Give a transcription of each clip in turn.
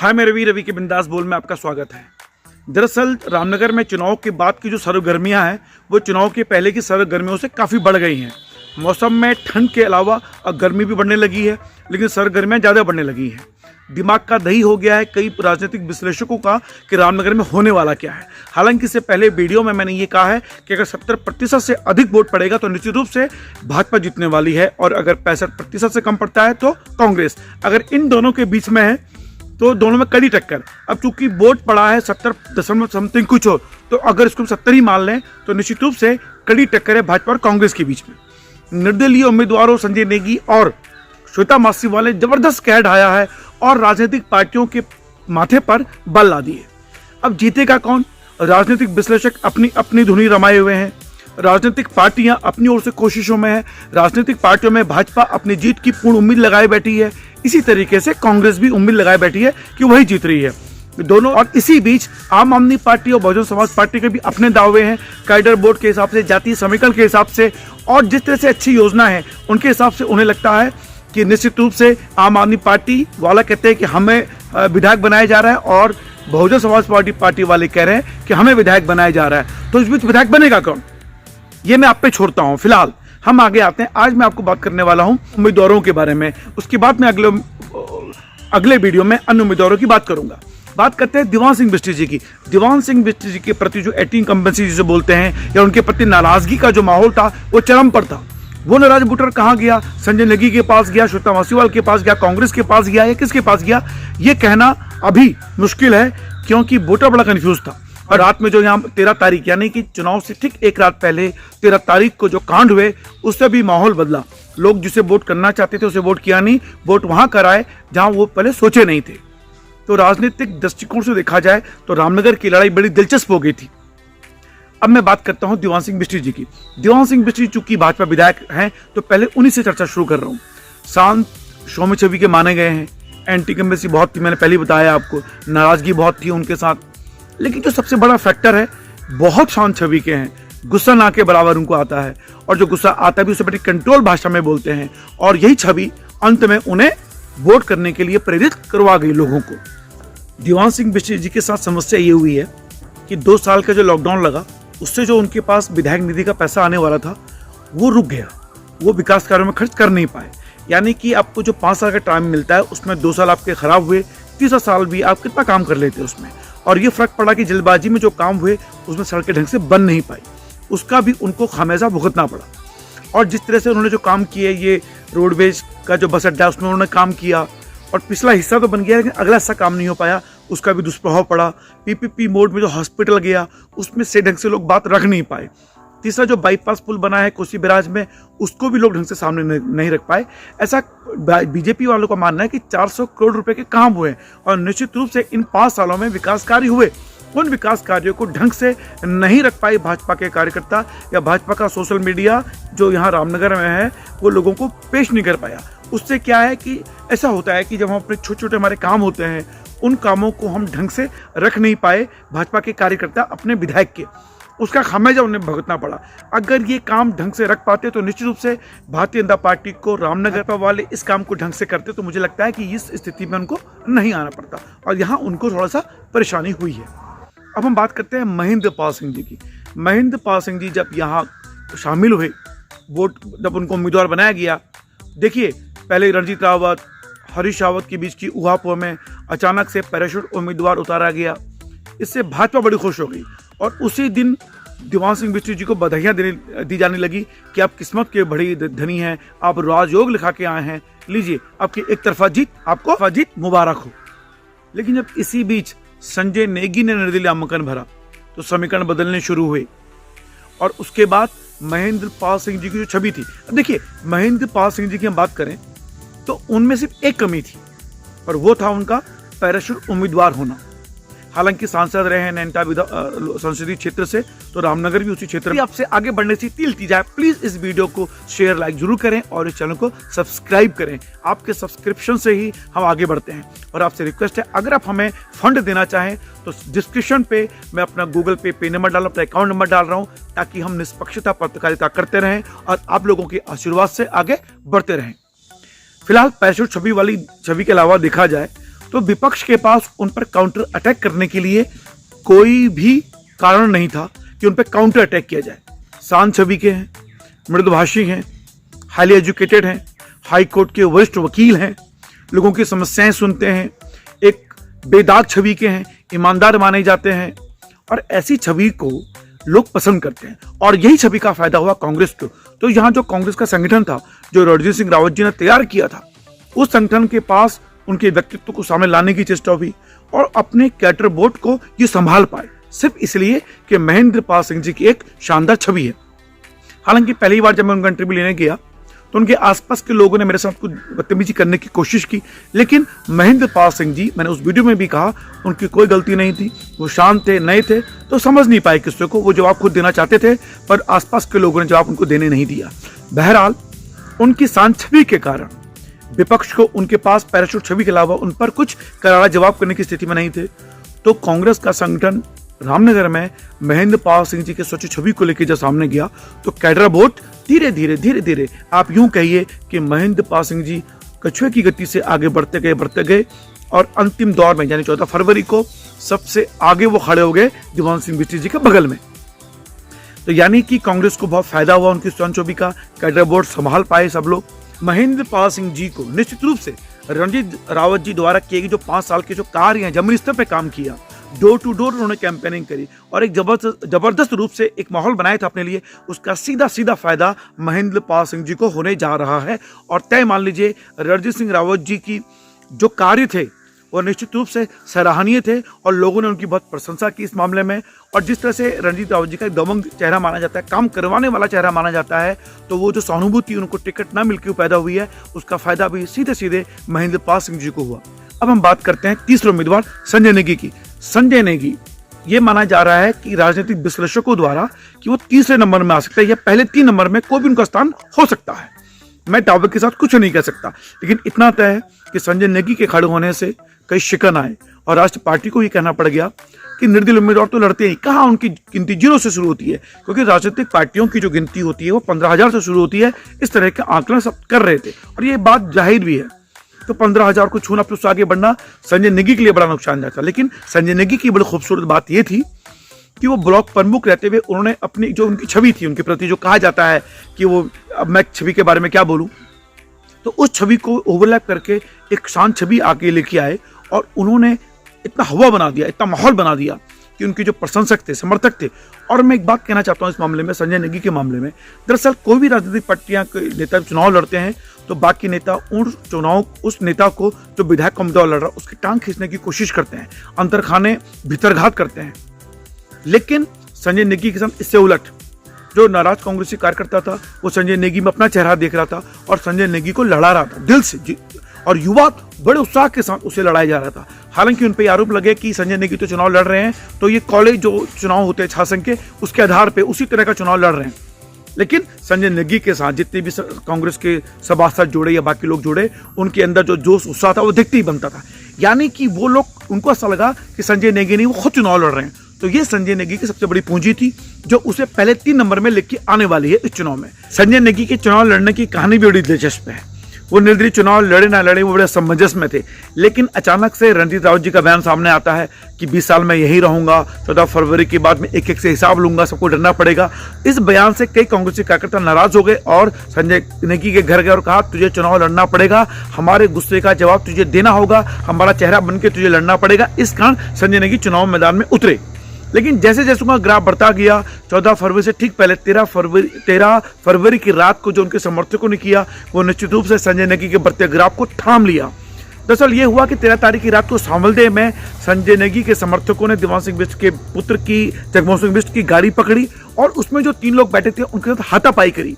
हाय मैं रवि के बिंदास बोल में आपका स्वागत है। दरअसल रामनगर में चुनाव के बाद की जो सरगर्मियां हैं वो चुनाव के पहले की सरगर्मियों से काफ़ी बढ़ गई हैं। मौसम में ठंड के अलावा अब गर्मी भी बढ़ने लगी है, लेकिन सरगर्मियां ज़्यादा बढ़ने लगी हैं। दिमाग का दही हो गया है कई राजनीतिक विश्लेषकों का कि रामनगर में होने वाला क्या है। हालांकि इससे पहले वीडियो में मैंने ये कहा है कि अगर 70% से अधिक वोट पड़ेगा तो निश्चित रूप से भाजपा जीतने वाली है, और अगर 65% से कम पड़ता है तो कांग्रेस। अगर इन दोनों के बीच में है तो दोनों में कड़ी टक्कर। अब चूंकि वोट पड़ा है 70 समथिंग कुछ हो, तो अगर इसको 70 ही मान लें तो निश्चित रूप से कड़ी टक्कर है भाजपा और कांग्रेस के बीच में। निर्दलीय उम्मीदवारों संजय नेगी और श्वेता मासीवाल ने जबरदस्त कहर ढाया है और राजनीतिक पार्टियों के माथे पर बल ला दिए। अब जीतेगा कौन? राजनीतिक विश्लेषक अपनी अपनी धुनी रमाए हुए हैं, राजनीतिक पार्टियां अपनी ओर से कोशिशों में है, राजनीतिक पार्टियों में भाजपा अपनी जीत की पूर्ण उम्मीद लगाए बैठी है, इसी तरीके से कांग्रेस भी उम्मीद लगाए बैठी है कि वही जीत रही है दोनों। और इसी बीच आम आदमी पार्टी और बहुजन समाज पार्टी के भी अपने दावे हैं, कैडर बोर्ड के हिसाब से, जातीय समीकरण के हिसाब से, और जिस तरह से अच्छी योजना है उनके हिसाब से उन्हें लगता है कि निश्चित रूप से आम आदमी पार्टी वाला कहते हैं कि हमें विधायक बनाया जा रहा है, और बहुजन समाज पार्टी वाले कह रहे हैं कि हमें विधायक बनाया जा रहा है। तो इस बीच विधायक बनेगा कौन, ये मैं आप पे छोड़ता हूं। फिलहाल हम आगे आते हैं। आज मैं आपको बात करने वाला हूं उम्मीदवारों के बारे में, उसके बाद मैं अगले वीडियो में अन्य उम्मीदवारों की बात करूंगा। बात करते हैं दीवान सिंह बिष्ट जी की। दीवान सिंह बिष्ट जी के प्रति जो एंटी इनकम्बेंसी जिसे बोलते हैं, या उनके प्रति नाराजगी का जो माहौल था वो चरम पर था। वो नाराज वोटर कहाँ गया? संजय नेगी के पास गया, श्वेता मासीवाल के पास गया, कांग्रेस के पास गया, या किसके पास गया ये कहना अभी मुश्किल है, क्योंकि वोटर बड़ा कंफ्यूज था। और रात में जो यहाँ 13 तारीख यानी कि चुनाव से ठीक एक रात पहले 13 तारीख को जो कांड हुए, उससे भी माहौल बदला। लोग जिसे वोट करना चाहते थे उसे वोट किया नहीं, वोट वहां कराए जहां वो पहले सोचे नहीं थे। तो राजनीतिक दृष्टिकोण से देखा जाए तो रामनगर की लड़ाई बड़ी दिलचस्प हो गई थी। अब मैं बात करता हूं दीवान सिंह बिष्ट जी की। दीवान सिंह बिष्ट जी चूंकि भाजपा विधायक हैं तो पहले उन्हीं से चर्चा शुरू कर रहा हूं। शांत सौम्य छवि के माने गए हैं, एंटी इनकम्बेंसी बहुत थी, मैंने पहले बताया आपको, नाराजगी बहुत थी उनके साथ। लेकिन जो सबसे बड़ा फैक्टर है, बहुत शांत छवि के हैं, गुस्सा ना के बराबर उनको आता है, और जो गुस्सा आता भी उसे बड़ी कंट्रोल भाषा में बोलते हैं, और यही छवि अंत में उन्हें वोट करने के लिए प्रेरित करवा गई लोगों को। दीवान सिंह बिष्ट जी के साथ समस्या ये हुई है कि 2 साल का जो लॉकडाउन लगा, उससे जो उनके पास विधायक निधि का पैसा आने वाला था वो रुक गया, वो विकास कार्यों में खर्च कर नहीं पाए। यानी कि आपको जो 5 साल का टाइम मिलता है उसमें 2 साल आपके खराब हुए, तीसरा साल भी आप कितना काम कर लेते उसमें। और ये फर्क पड़ा कि जल्दबाजी में जो काम हुए उसमें सड़कें ढंग से बन नहीं पाई, उसका भी उनको खामियाजा भुगतना पड़ा। और जिस तरह से उन्होंने जो काम किए, ये रोडवेज का जो बस अड्डा उसमें उन्होंने काम किया, और पिछला हिस्सा तो बन गया लेकिन अगला हिस्सा काम नहीं हो पाया, उसका भी दुष्प्रभाव पड़ा। पीपीपी मोड में जो हॉस्पिटल गया उसमें से ढंग से लोग बात रख नहीं पाए। तीसरा जो बाईपास पुल बना है कोसी बैराज में, उसको भी लोग ढंग से सामने नहीं रख पाए। ऐसा बीजेपी वालों का मानना है कि 400 करोड़ रुपए के काम हुए, और निश्चित रूप से इन 5 सालों में विकास कार्य हुए। उन विकास कार्यों को ढंग से नहीं रख पाए भाजपा के कार्यकर्ता, या भाजपा का सोशल मीडिया जो यहाँ रामनगर में है वो लोगों को पेश नहीं कर पाया। उससे क्या है कि ऐसा होता है कि जब हम अपने छोटे छोटे हमारे काम होते हैं, उन कामों को हम ढंग से रख नहीं पाए भाजपा के कार्यकर्ता अपने विधायक के, उसका खामियाजा उन्हें भुगतना पड़ा। अगर ये काम ढंग से रख पाते तो निश्चित रूप से भारतीय जनता पार्टी को, रामनगर वाले इस काम को ढंग से करते तो मुझे लगता है कि इस स्थिति में उनको नहीं आना पड़ता, और यहाँ उनको थोड़ा सा परेशानी हुई है। अब हम बात करते हैं महेंद्र पाल सिंह जी की। महेंद्र पाल सिंह जी जब यहाँ शामिल हुए, वोट जब उनको उम्मीदवार बनाया गया, देखिए पहले रणजीत रावत, हरीश रावत के बीच की उहापोह में अचानक से पैराशूट उम्मीदवार उतारा गया। इससे भाजपा बड़ी खुश हो गई, और उसी दिन दीवान सिंह बिष्ट जी को बधाइयाँ दी जाने लगी कि आप किस्मत के बड़ी धनी हैं, आप राजयोग लिखा के आए हैं, लीजिए आपकी एक तरफा जीत, आपको जीत मुबारक हो। लेकिन जब इसी बीच संजय नेगी ने निर्दलीय नामांकन भरा तो समीकरण बदलने शुरू हुए, और उसके बाद महेंद्र पाल सिंह जी की जो छवि थी, देखिए महेंद्र पाल सिंह जी की हम बात करें तो उनमें सिर्फ एक कमी थी, और वो था उनका पैराशूट उम्मीदवार होना। हालांकि सांसद रहे हैं नैनीताल संसदीय क्षेत्र से, तो रामनगर भी उसी क्षेत्र में। आपसे आगे बढ़ने से तिल जाए, प्लीज इस वीडियो को शेयर लाइक जरूर करें और इस चैनल को सब्सक्राइब करें। आपके सब्सक्रिप्शन से ही हम आगे बढ़ते हैं। और आपसे रिक्वेस्ट है, अगर आप हमें फंड देना चाहें तो डिस्क्रिप्शन पे मैं अपना गूगल पे नंबर डाल, अपना अकाउंट नंबर डाल रहा हूँ, ताकि हम निष्पक्षता पत्रकारिता करते रहें और आप लोगों के आशीर्वाद से आगे बढ़ते रहें। फिलहाल पैराशूट छवि के अलावा देखा जाए तो विपक्ष के पास उन पर काउंटर अटैक करने के लिए कोई भी कारण नहीं था कि उन पर काउंटर अटैक किया जाए। शांत छवि के हैं, मृदुभाषी हैं, हाईली एजुकेटेड हैं, हाई कोर्ट के वरिष्ठ वकील हैं, लोगों की समस्याएं सुनते हैं, एक बेदाग छवि के हैं, ईमानदार माने जाते हैं और ऐसी छवि को लोग पसंद करते हैं और यही छवि का फायदा हुआ कांग्रेस को। तो यहाँ जो कांग्रेस का संगठन था जो रणजीत सिंह रावत जी ने तैयार किया था, उस संगठन के पास उनके व्यक्तित्व को सामने लाने की चेष्टा हुई और अपने कैडर बोर्ड को ये संभाल पाए, सिर्फ इसलिए कि महेंद्र पाल सिंह जी की एक शानदार छवि है। हालांकि पहली बार जब मैं उनका इंटरव्यू लेने गया तो उनके आसपास के लोगों ने मेरे साथ कुछ बदतमीजी करने की कोशिश की, लेकिन महेंद्र पाल सिंह जी, मैंने उस वीडियो में भी कहा, उनकी कोई गलती नहीं थी। वो शांत थे, नए थे, तो समझ नहीं पाए किसी को। वो जवाब खुद देना चाहते थे पर आसपास के लोगों ने जवाब उनको देने नहीं दिया। बहरहाल उनकी शांत छवि के कारण विपक्ष को उनके पास पैराशूट छवि के अलावा उन पर कुछ करारा जवाब करने की स्थिति में नहीं थे। तो कांग्रेस का संगठन रामनगर में महेंद्र पाल सिंह जी के स्वच्छ छवि को लेकर जब सामने गया तो कैडर बोर्ड धीरे धीरे आप यूं कहिए कि महेंद्र पाल सिंह जी कछुए की गति से आगे बढ़ते गए और अंतिम दौर में यानी 14 फरवरी को सबसे आगे वो खड़े हो गए दीवान सिंह बिष्ट जी के बगल में। तो यानी कि कांग्रेस को बहुत फायदा हुआ उनकी स्वर्ण छवि का, कैडर बोर्ड संभाल पाए सब लोग। महेंद्र पाल सिंह जी को निश्चित रूप से रणजीत रावत जी द्वारा किए गए जो 5 साल के जो कार्य हैं, जमीनी स्तर पर काम किया, डोर टू डोर उन्होंने कैंपेनिंग करी और एक जबरदस्त रूप से एक माहौल बनाया था अपने लिए, उसका सीधा फायदा महेंद्र पाल सिंह जी को होने जा रहा है। और तय मान लीजिए रणजीत सिंह रावत जी की जो कार्य थे वो निश्चित रूप से सराहनीय थे और लोगों ने उनकी बहुत प्रशंसा की इस मामले में। और जिस तरह से रणजीत रावत जी का एक दबंग चेहरा माना जाता है, काम करवाने वाला चेहरा माना जाता है, तो वो जो सहानुभूति उनको टिकट ना मिलकर पैदा हुई है, उसका फायदा भी सीधे महेंद्र पाल सिंह जी को हुआ। अब हम बात करते हैं तीसरे उम्मीदवार संजय नेगी की। संजय नेगी ये माना जा रहा है कि राजनीतिक विश्लेषकों द्वारा कि वो तीसरे नंबर में आ सकते हैं या पहले 3 नंबर में कोई भी उनका स्थान हो सकता है। मैं दावे के साथ कुछ नहीं कह सकता, लेकिन इतना तय है कि संजय नेगी के खड़े होने से कई शिकन आए और राष्ट्र पार्टी को ये कहना पड़ गया कि निर्दलीय उम्मीदवार तो लड़ते ही, कहाँ उनकी गिनती 0 से शुरू होती है, क्योंकि राजनीतिक पार्टियों की जो गिनती होती है वो 15,000 से शुरू होती है। इस तरह के आंकलन सब कर रहे थे और ये बात जाहिर भी है। तो 15,000 को छूना फिर उससे आगे बढ़ना संजय नेगी के लिए बड़ा नुकसानदायक था। लेकिन संजय नेगी की बड़ी खूबसूरत बात यह थी कि वो ब्लॉक प्रमुख रहते हुए उन्होंने अपनी जो उनकी छवि थी उनके प्रति, जो कहा जाता है कि वो, अब मैं छवि के बारे में क्या बोलूं, तो उस छवि को ओवरलैप करके एक शांत छवि आगे लेके आए और उन्होंने इतना हवा बना दिया, इतना माहौल बना दिया कि उनके जो प्रशंसक थे, समर्थक थे। और मैं एक बात कहना चाहता हूं इस मामले में, संजय नेगी के मामले में, दरअसल कोई भी राजनीतिक पार्टियां नेता चुनाव लड़ते हैं तो बाकी नेता उस नेता को, जो विधायक का उम्मीदवार लड़ रहा है, उसकी टांग खींचने की कोशिश करते हैं, अंतरखाने भीतरघात करते हैं। लेकिन संजय नेगी के साथ इससे उलट, जो नाराज कांग्रेसी कार्यकर्ता था वो संजय नेगी में अपना चेहरा देख रहा था और संजय नेगी को लड़ा रहा था दिल से, और युवा बड़े उत्साह के साथ उसे लड़ाया जा रहा था। हालांकि उन पर आरोप लगे कि संजय नेगी तो चुनाव लड़ रहे हैं तो ये कॉलेज जो चुनाव होते हैं छात्र के, उसके आधार पे उसी तरह का चुनाव लड़ रहे हैं। लेकिन संजय नेगी के साथ जितने भी कांग्रेस के सभासद जुड़े या बाकी लोग जुड़े, उनके अंदर जो जोश उत्साह था वो दिखते ही बनता था। यानी कि वो लोग, उनको ऐसा लगा कि संजय नेगी नहीं, वो खुद चुनाव लड़ रहे हैं। तो ये संजय नेगी की सबसे बड़ी पूंजी थी जो उसे पहले 3 नंबर में लेके आने वाली है इस चुनाव में। संजय नेगी के चुनाव लड़ने की कहानी भी बड़ी दिलचस्प है। वो निर्दलीय चुनाव लड़े ना लड़े वो बड़े असमंजस में थे, लेकिन अचानक से रणजीत रावत जी का बयान सामने आता है कि 20 साल में यही रहूंगा, 14 फरवरी के बाद में एक से हिसाब लूंगा, सबको डरना पड़ेगा। इस बयान से कई कांग्रेसी कार्यकर्ता नाराज हो गए और संजय नेगी के घर गए और कहा, तुझे चुनाव लड़ना पड़ेगा, हमारे गुस्से का जवाब तुझे देना होगा, हमारा चेहरा बनकर तुझे लड़ना पड़ेगा। इस कारण संजय नेगी चुनाव मैदान में उतरे। लेकिन जैसे जैसे उनका ग्राफ बढ़ता गया, 14 फरवरी से ठीक पहले 13 फरवरी की रात को जो उनके समर्थकों ने किया, वो निश्चित रूप से संजय नेगी के बढ़ते ग्राफ को थाम लिया। दरअसल ये हुआ कि 13 तारीख की रात को सावलदे में संजय नेगी के समर्थकों ने दीवान सिंह बिष्ट के पुत्र की, जगमोहन सिंह बिष्ट की गाड़ी पकड़ी और उसमें जो 3 लोग बैठे थे उनके साथ हाथापाई करी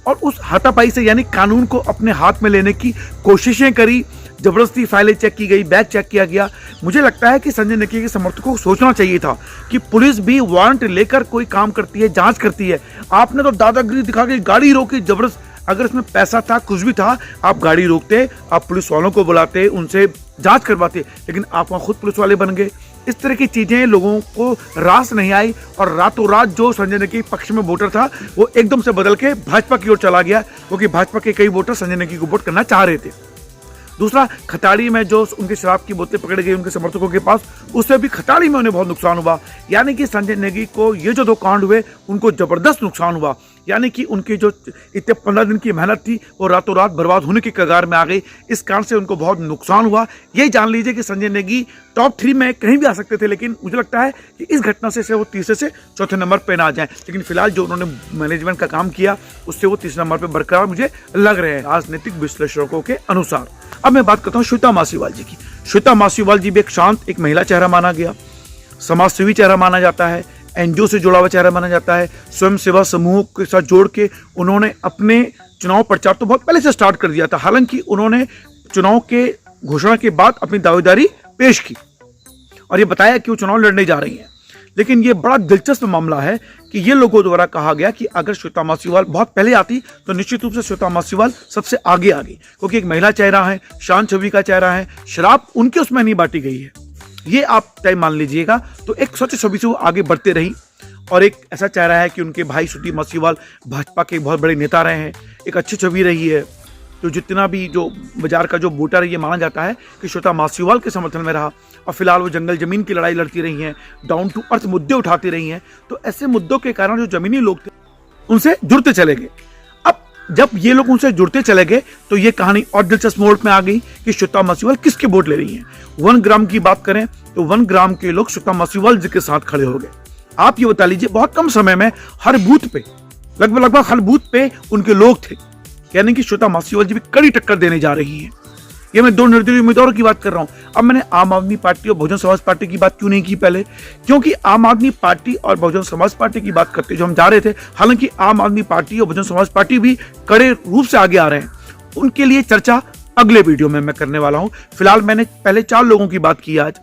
और उस हाथापाई से यानी कानून को अपने हाथ में लेने की कोशिशें करी। जबरदस्ती फाइलें चेक की गई, बैग चेक किया गया। मुझे लगता है कि संजय नेगी के समर्थकों को सोचना चाहिए था कि पुलिस भी वारंट लेकर कोई काम करती है, जांच करती है। आपने तो दादागिरी दिखा के गाड़ी रोकी जबरदस्त। अगर इसमें पैसा था, कुछ भी था, आप गाड़ी रोकते, आप पुलिस वालों को बुलाते, उनसे जांच करवाते, लेकिन आप वहां खुद पुलिस वाले बन गए। इस तरह की चीजें लोगों को रास नहीं आई और रातों रात जो संजय नेगी के पक्ष में वोटर था वो एकदम से बदल के भाजपा की ओर चला गया, क्योंकि भाजपा के कई वोटर संजय नेगी को वोट करना चाह रहे थे। दूसरा, खताड़ी में जो उनके शराब की बोतलें पकड़ी गई उनके समर्थकों के पास, उससे भी खताड़ी में उन्हें बहुत नुकसान हुआ। यानी कि संजय नेगी को ये जो 2 कांड हुए उनको जबरदस्त नुकसान हुआ। यानी कि उनकी जो इतने 15 दिन की मेहनत थी वो रातों रात बर्बाद होने की कगार में आ गई। इस कारण से उनको बहुत नुकसान हुआ। ये जान लीजिए कि संजय नेगी टॉप 3 में कहीं भी आ सकते थे, लेकिन मुझे लगता है कि इस घटना से वो तीसरे से चौथे नंबर पे ना आ जाए। लेकिन फिलहाल जो उन्होंने मैनेजमेंट का काम किया उससे वो तीसरे नंबर पे बरकरार मुझे लग रहे हैं राजनीतिक विश्लेषकों के अनुसार। अब मैं बात करता हूँ श्वेता मासीवाल जी की। श्वेता मासीवाल जी भी एक शांत, एक महिला चेहरा माना गया, समाज सेवी चेहरा माना जाता है, एनजीओ से जुड़ा हुआ चेहरा माना जाता है। स्वयं सेवा समूह के साथ जोड़ के उन्होंने अपने चुनाव प्रचार तो बहुत पहले से स्टार्ट कर दिया था। हालांकि उन्होंने चुनाव के घोषणा के बाद अपनी दावेदारी पेश की और ये बताया कि वो चुनाव लड़ने जा रही हैं। लेकिन ये बड़ा दिलचस्प मामला है कि ये लोगों द्वारा कहा गया कि अगर श्वेता मासीवाल बहुत पहले आती तो निश्चित रूप से श्वेता मासीवाल सबसे आगे आ गई, क्योंकि एक महिला चेहरा है, शांत छवि का चेहरा है, शराब उनके उसमें नहीं बांटी गई है, ये आप तय मान लीजिएगा। तो एक स्वच्छ छवि से वो आगे बढ़ते रही और एक ऐसा चेहरा है कि उनके भाई श्रुति मासीवाल भाजपा के बहुत बड़े नेता रहे हैं, एक अच्छी छवि रही है। तो जितना भी जो बाजार का जो वोटर है ये माना जाता है कि श्वेता मासीवाल के समर्थन में रहा और फिलहाल वो जंगल जमीन की लड़ाई लड़ती रही हैं, डाउन टू अर्थ मुद्दे उठाती रही हैं। तो ऐसे मुद्दों के कारण जो जमीनी लोग थे उनसे जुड़ते चले गए। अब जब ये लोग उनसे जुड़ते चले गए तो ये कहानी और दिलचस्प मोड़ में आ गई कि श्वेता मासीवाल किसके वोट ले रही हैं। 1 ग्राम की बात करें तो 1 ग्राम के लोग श्वेता मासीवाल जी के साथ खड़े हो गए। आप ये बता लीजिए, बहुत कम समय में हर बूथ पे लगभग हर बूथ पे उनके लोग थे। यानी कि श्वेता मासीवाल जी भी कड़ी टक्कर देने जा रही हैं। ये मैं 2 निर्दलीय उम्मीदवारों की बात कर रहा हूं। अब मैंने आम आदमी पार्टी और बहुजन समाज पार्टी की बात क्यों नहीं की पहले, क्योंकि आम आदमी पार्टी और बहुजन समाज पार्टी की बात करते जो हम जा रहे थे, हालांकि आम आदमी पार्टी और बहुजन समाज पार्टी भी कड़े रूप से आगे आ रहे हैं। उनके लिए चर्चा अगले वीडियो में मैं करने वाला हूं। फिलहाल मैंने पहले 4 लोगों की बात की आज,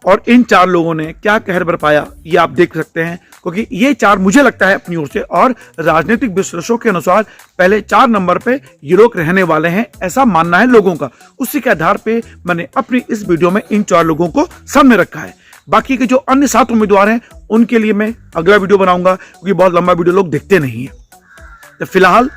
और इन 4 लोगों ने क्या कहर बरपाया ये आप देख सकते हैं, क्योंकि ये 4 मुझे लगता है अपनी ओर से और राजनीतिक विश्लेषकों के अनुसार पहले 4 नंबर पे ये लोग रहने वाले हैं, ऐसा मानना है लोगों का। उसी के आधार पे मैंने अपनी इस वीडियो में इन 4 लोगों को सामने रखा है। बाकी के जो अन्य 7 उम्मीदवार हैं उनके लिए मैं अगला वीडियो बनाऊंगा, क्योंकि बहुत लंबा वीडियो लोग देखते नहीं है। तो फिलहाल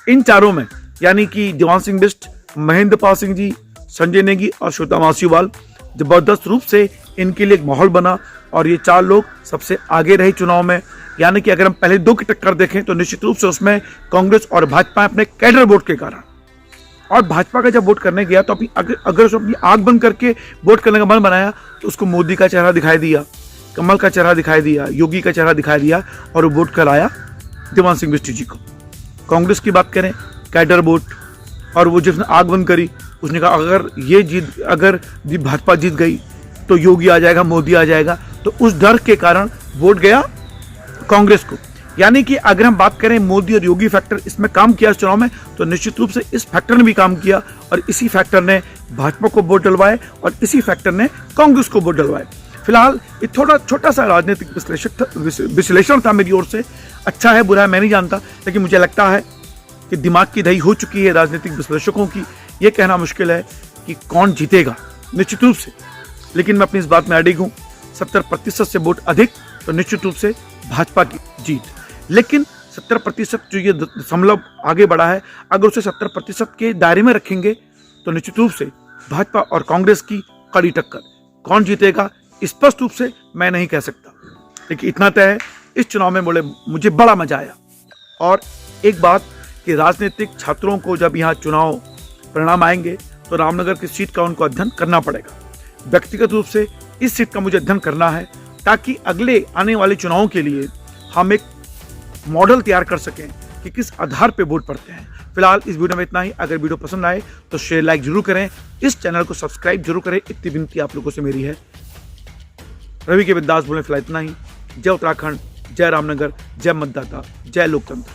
इन 4 में यानी कि देवान सिंह बिष्ट, महेंद्र पाल सिंह जी, संजय नेगी और श्वेता मासीवाल, जबरदस्त रूप से इनके लिए एक माहौल बना और ये 4 लोग सबसे आगे रहे चुनाव में। यानी कि अगर हम पहले 2 की टक्कर देखें तो निश्चित रूप से उसमें कांग्रेस और भाजपा अपने कैडर वोट के कारण, और भाजपा का जब वोट करने गया तो अगर उसने अपनी आंख बंद करके वोट करने का मन बनाया तो उसको मोदी का चेहरा दिखाई दिया, कमल का चेहरा दिखाई दिया, योगी का चेहरा दिखाई दिया और वो वोट कराया देवान सिंह बिष्ट जी को। कांग्रेस की बात करें, कैडर वोट, और वो जिसने आग बंद करी उसने कहा अगर भाजपा जीत गई तो योगी आ जाएगा, मोदी आ जाएगा, तो उस डर के कारण वोट गया कांग्रेस को। यानी कि अगर हम बात करें मोदी और योगी फैक्टर इसमें काम किया इस चुनाव में, तो निश्चित रूप से इस फैक्टर ने भी काम किया और इसी फैक्टर ने भाजपा को वोट डलवाए और इसी फैक्टर ने कांग्रेस को वोट डलवाए। फिलहाल ये छोटा सा राजनीतिक विश्लेषण था मेरी ओर से। अच्छा है बुरा है मैं नहीं जानता, लेकिन मुझे लगता है कि दिमाग की दही हो चुकी है राजनीतिक विश्लेषकों की। ये कहना मुश्किल है कि कौन जीतेगा निश्चित रूप से, लेकिन मैं अपनी इस बात में अडिग हूं। 70% से वोट अधिक तो निश्चित रूप से भाजपा की जीत, लेकिन 70% जो ये दशमलव आगे बढ़ा है, अगर उसे 70% के दायरे में रखेंगे तो निश्चित रूप से भाजपा और कांग्रेस की कड़ी टक्कर। कौन जीतेगा स्पष्ट रूप से मैं नहीं कह सकता, लेकिन इतना तय है इस चुनाव में मुझे बड़ा मजा आया। और एक बात कि राजनीतिक छात्रों को जब यहाँ चुनाव परिणाम आएंगे तो रामनगर की सीट का उनको अध्ययन करना पड़ेगा। व्यक्तिगत रूप से इस सीट का मुझे अध्ययन करना है ताकि अगले आने वाले चुनावों के लिए हम एक मॉडल तैयार कर सकें कि किस आधार पे वोट पड़ते हैं। फिलहाल इस वीडियो में इतना ही। अगर वीडियो पसंद आए तो शेयर लाइक जरूर करें, इस चैनल को सब्सक्राइब जरूर करें, इतनी विनती आप लोगों से मेरी है। रवि के विदास बोले फिलहाल इतना ही। जय उत्तराखंड, जय रामनगर, जय मतदाता, जय लोकतंत्र।